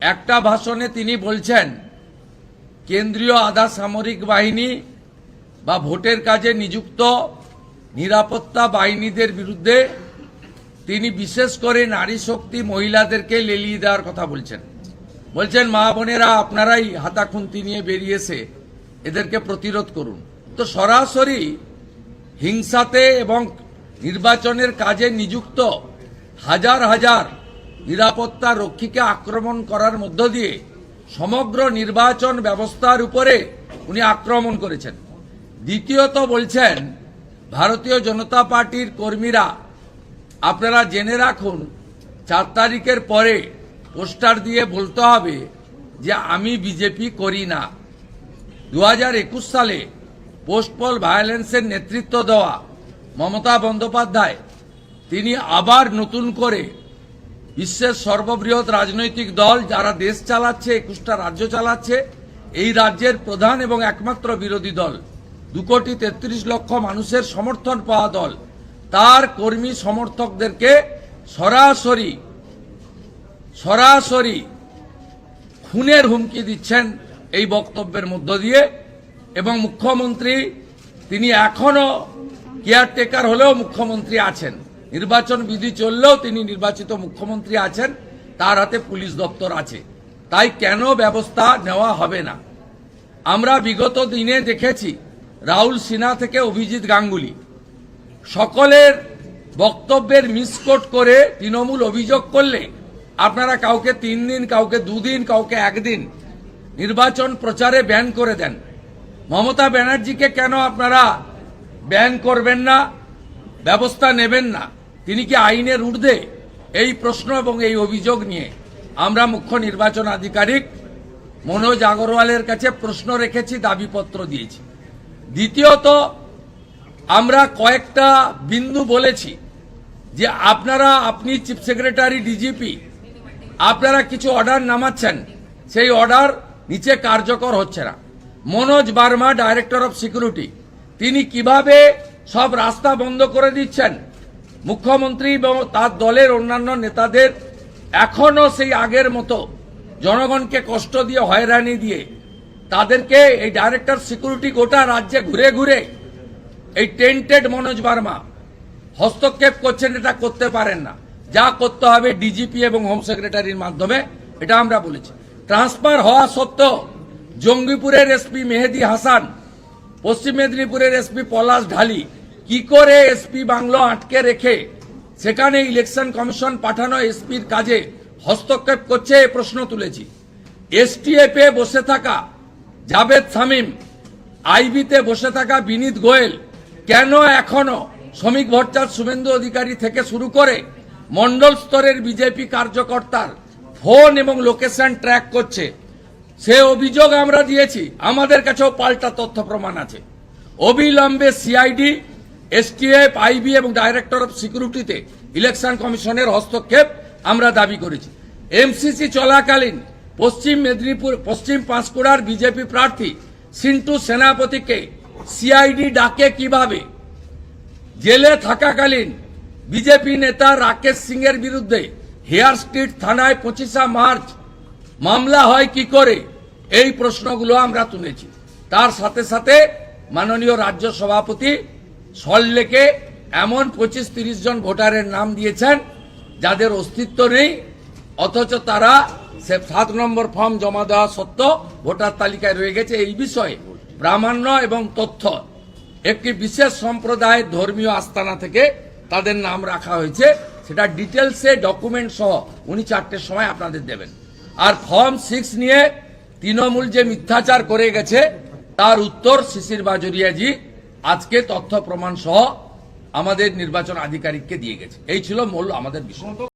একটা ভাষণে তিনি বলছেন কেন্দ্রীয় আধা সামরিক বাহিনী বা ভোটের কাজে নিযুক্ত নিরাপত্তা বাহিনীদের বিরুদ্ধে তিনি বিশেষ করে নারী শক্তি মহিলাদেরকে লেলিয়ে দেওয়ার কথা বলছেন মা বোনেরা আপনারাই হাতাখুন্তি নিয়ে বেরিয়েছে এদেরকে প্রতিরোধ করুন। তো সরাসরি হিংসাতে এবং নির্বাচনের কাজে নিযুক্ত হাজার হাজার নিরাপত্তা রক্ষীকে আক্রমণ করার মধ্য দিয়ে সমগ্র নির্বাচন ব্যবস্থার উপরে উনি আক্রমণ করেছেন। দ্বিতীয়ত বলছেন ভারতীয় জনতা পার্টির কর্মীরা আপনারা জেনে রাখুন 4 তারিখের পরে পোস্টার দিয়ে বলতে হবে যে আমি বিজেপি করি না। 2021 সালে পোস্ট পোল ভায়োলেন্সের নেতৃত্ব দেওয়া মমতা বন্দ্যোপাধ্যায় তিনি আবার নতুন করে বিশ্বের সর্ববৃহৎ রাজনৈতিক দল যারা দেশ চালাচ্ছে 21টা রাজ্য চালাচ্ছে এই রাজ্যের প্রধান এবং একমাত্র বিরোধী দল 2,33,00,000 মানুষের সমর্থন পাওয়া দল তার কর্মী সমর্থকদেরকে সরাসরি খুনের হুমকি দিচ্ছেন এই বক্তব্যের মধ্য দিয়ে। এবং মুখ্যমন্ত্রী তিনি এখনো কেয়ারটেকার হলেও মুখ্যমন্ত্রী আছেন, নির্বাচন বিধি চললেও তিনি নির্বাচিত মুখ্যমন্ত্রী আছেন, তার হাতে পুলিশ দপ্তর আছে, তাই কেন ব্যবস্থা নেওয়া হবে না? আমরা বিগত দিনে দেখেছি রাহুল সিনহা থেকে অভিজিৎ গাঙ্গুলি সকলের বক্তব্যের মিসকোট করে তৃণমূল অভিযোগ করলে আপনারা কাউকে 3 দিন, কাউকে 2 দিন, কাউকে 1 দিন নির্বাচন প্রচারে ব্যান করে দেন। মমতা ব্যানার্জিকে কেন আপনারা ব্যান করবেন না, ব্যবস্থা নেবেন না? তিনি কি আইনের ঊর্ধ্বে? এই প্রশ্ন এবং এই অভিযোগ নিয়ে আমরা মুখ্য নির্বাচন আধিকারিক মনোজ আগরওয়ালের কাছে প্রশ্ন রেখেছি, দাবিপত্র দিয়েছি। দ্বিতীয়ত আমরা কয়েকটা বিন্দু বলেছি যে আপনি চিফ সেক্রেটারি ডিজিপি আপনারা কিছু অর্ডার নামাচ্ছেন, সেই অর্ডার নিচে কার্যকর হচ্ছে না। Manoj Burma director of security তিনি কিভাবে সব রাস্তা বন্ধ করে দিচ্ছেন, মুখ্যমন্ত্রী এবং তার দলের অন্যান্য নেতাদের এখনো সেই আগের মতো জনগণকে কষ্ট দিয়ে হয়রানি দিয়ে তাদেরকে এই ডাইরেক্টর সিকিউরিটি গোটা রাজ্যে ঘুরে ঘুরে এই টেন্টেড মনোজ বার্মা হস্তক্ষেপ করছেন। এটা করতে পারেন না, যা করতে হবে ডিজিপি এবং হোম সেক্রেটারির মাধ্যমে, এটা আমরা বলেছি। ট্রান্সফার হওয়া সত্ত্বেও জঙ্গিপুরের এসপি মেহেদি হাসান, পশ্চিম মেদিনীপুরের এসপি পলাশ ঢালি কি করে এসপি বাংলো আটকে রেখে সেখানে ইলেকশন কমিশন পাঠানো এসপির কাজে হস্তক্ষেপ করছে, এই প্রশ্ন তুলেছি। এসটিএফ এ বসে থাকা জাভেদ শামীম, আইবিতে বসে থাকা বিনীত গোয়েল কেন এখনো শ্রমিক ভট্টাচার্য, শুভেন্দু অধিকারী থেকে শুরু করে মন্ডল স্তরের বিজেপি কার্যকর্তার ফোন এবং লোকেশন ট্র্যাক করছে? সে অভিযোগ আমরা দিয়েছি, আমাদের কাছেও পাল্টা তথ্য প্রমাণ আছে। অবিলম্বে সিআইডি, এসটিএফ, আইবি এবং ডাইরেক্টর অফ সিকিউরিটিতে ইলেকশন কমিশনের হস্তক্ষেপ আমরা দাবি করেছি। এমসিসি চলাকালীন পশ্চিম মেদিনীপুর, পশ্চিম পাঁশকুড়ার বিজেপি প্রার্থী সিন্টু সেনাপতিকে সিআইডি ডাকে কিভাবে? জেলে থাকাকালীন বিজেপি নেতা রাকেশ সিং এর বিরুদ্ধে হেয়ার স্ট্রিট থানায় 25 মার্চ মামলা হয় কি করে? এই প্রশ্নগুলো আমরা তুলেছি। তার সাথে সাথে মাননীয় রাজ্য সভাপতি সল্টলেকে এমন 25-30 জন ভোটারের নাম দিয়েছেন যাদের অস্তিত্ব নেই, অথচ তারা 7 নম্বর ফর্ম জমা দেওয়া সত্ত্বেও ভোটার তালিকায় রয়ে গেছে। এই বিষয়ে প্রামাণ্য এবং তথ্য একটি বিশেষ সম্প্রদায়ের ধর্মীয় আস্তানা থেকে তাদের নাম রাখা হয়েছে, সেটা ডিটেলসে ডকুমেন্ট সহ উনি 4টের সময় আপনাদের দেবেন। আর ফর্ম 6 নিয়ে তৃণমূল যে মিথ্যাচার করে গেছে তার উত্তর শিশির বাজরিয়াজি আজকে তথ্য প্রমাণ সহ আমাদের নির্বাচন আধিকারিককে দিয়ে গেছে। এই ছিল মূল আমাদের বিষয়।